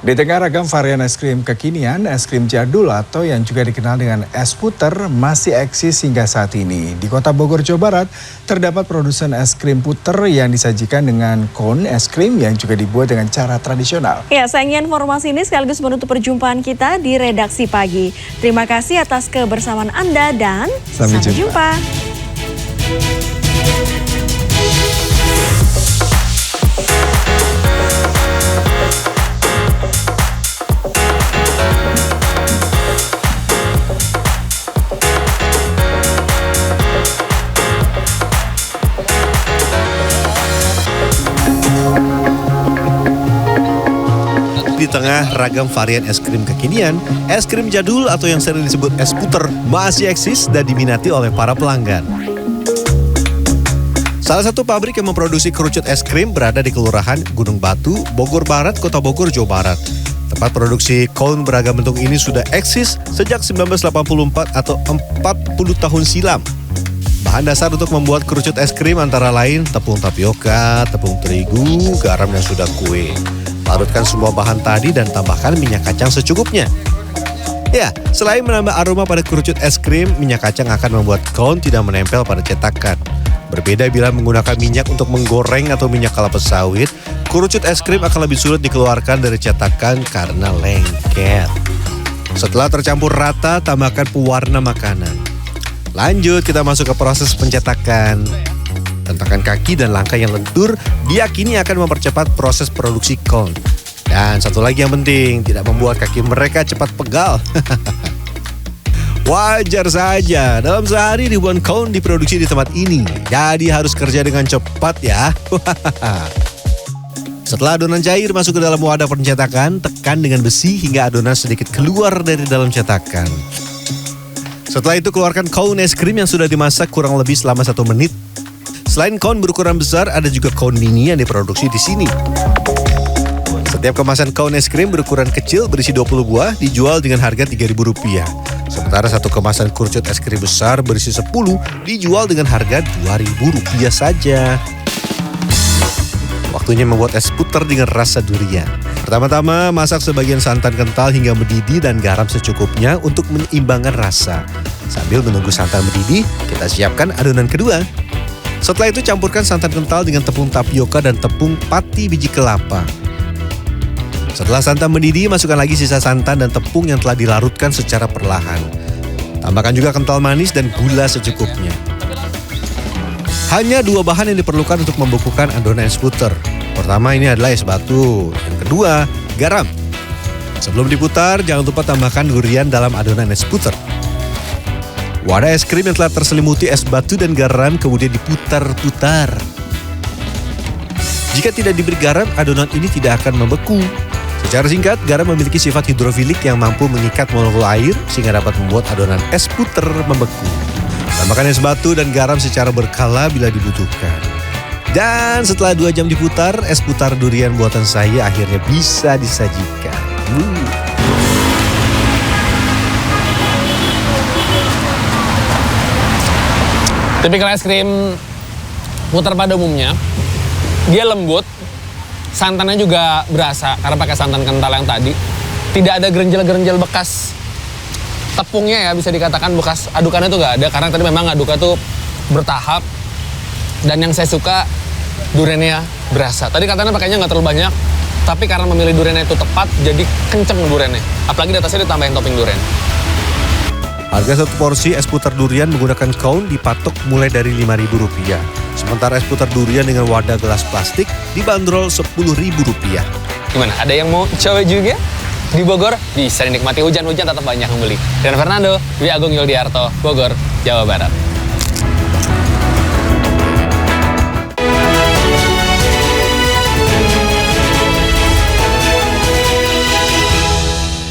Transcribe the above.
Di tengah ragam varian es krim kekinian, es krim jadul atau yang juga dikenal dengan es puter masih eksis hingga saat ini. Di kota Bogor, Jawa Barat, terdapat produsen es krim puter yang disajikan dengan cone es krim yang juga dibuat dengan cara tradisional. Ya, sayangnya informasi ini sekaligus menutup perjumpaan kita di Redaksi Pagi. Terima kasih atas kebersamaan Anda dan sampai jumpa. Di tengah ragam varian es krim kekinian, es krim jadul atau yang sering disebut es puter masih eksis dan diminati oleh para pelanggan. Salah satu pabrik yang memproduksi kerucut es krim berada di Kelurahan Gunung Batu, Bogor Barat, Kota Bogor, Jawa Barat. Tempat produksi cone beragam bentuk ini sudah eksis sejak 1984 atau 40 tahun silam. Bahan dasar untuk membuat kerucut es krim antara lain tepung tapioka, tepung terigu, garam dan sudah kue. Larutkan semua bahan tadi dan tambahkan minyak kacang secukupnya. Ya, selain menambah aroma pada kerucut es krim, minyak kacang akan membuat cone tidak menempel pada cetakan. Berbeda bila menggunakan minyak untuk menggoreng atau minyak kelapa sawit, kerucut es krim akan lebih sulit dikeluarkan dari cetakan karena lengket. Setelah tercampur rata, tambahkan pewarna makanan. Lanjut, kita masuk ke proses pencetakan. Hentakan kaki dan langkah yang lentur diyakini akan mempercepat proses produksi cone. Dan satu lagi yang penting, tidak membuat kaki mereka cepat pegal. Wajar saja, dalam sehari ribuan cone diproduksi di tempat ini. Jadi harus kerja dengan cepat ya. Setelah adonan cair masuk ke dalam wadah pencetakan, tekan dengan besi hingga adonan sedikit keluar dari dalam cetakan. Setelah itu keluarkan cone es krim yang sudah dimasak kurang lebih selama 1 menit. Selain cone berukuran besar, ada juga cone mini yang diproduksi di sini. Setiap kemasan cone es krim berukuran kecil berisi 20 buah dijual dengan harga Rp3.000. Sementara satu kemasan kerucut es krim besar berisi 10 dijual dengan harga Rp2.000 saja. Waktunya membuat es puter dengan rasa durian. Pertama-tama masak sebagian santan kental hingga mendidih dan garam secukupnya untuk menyeimbangkan rasa. Sambil menunggu santan mendidih, kita siapkan adonan kedua. Setelah itu campurkan santan kental dengan tepung tapioka dan tepung pati biji kelapa. Setelah santan mendidih, masukkan lagi sisa santan dan tepung yang telah dilarutkan secara perlahan. Tambahkan juga kental manis dan gula secukupnya. Hanya 2 bahan yang diperlukan untuk membekukan adonan es puter. Pertama ini adalah es batu, yang kedua garam. Sebelum diputar, jangan lupa tambahkan durian dalam adonan es puter. Wadah es krim yang telah terselimuti es batu dan garam kemudian diputar-putar. Jika tidak diberi garam, adonan ini tidak akan membeku. Secara singkat, garam memiliki sifat hidrofilik yang mampu mengikat molekul air sehingga dapat membuat adonan es puter membeku. Tambahkan es batu dan garam secara berkala bila dibutuhkan. Dan setelah 2 jam diputar, es putar durian buatan saya akhirnya bisa disajikan. Tipikal es krim puter pada umumnya, dia lembut, santannya juga berasa karena pakai santan kental yang tadi. Tidak ada gerenjel-gerenjel bekas tepungnya ya, bisa dikatakan bekas adukannya tuh gak ada karena tadi memang aduknya tuh bertahap. Dan yang saya suka duriannya berasa. Tadi katanya pakainya nggak terlalu banyak, tapi karena memilih duriannya itu tepat, jadi kenceng duriannya. Apalagi di atasnya ditambahin topping durian. Harga satu porsi es puter durian menggunakan cone dipatok mulai dari Rp5.000. Sementara es puter durian dengan wadah gelas plastik dibanderol Rp10.000. Gimana? Ada yang mau coba juga? Di Bogor bisa dinikmati hujan-hujan tetap banyak yang beli. Dan Fernando, Dwi Agung Yuldiarto, Bogor, Jawa Barat.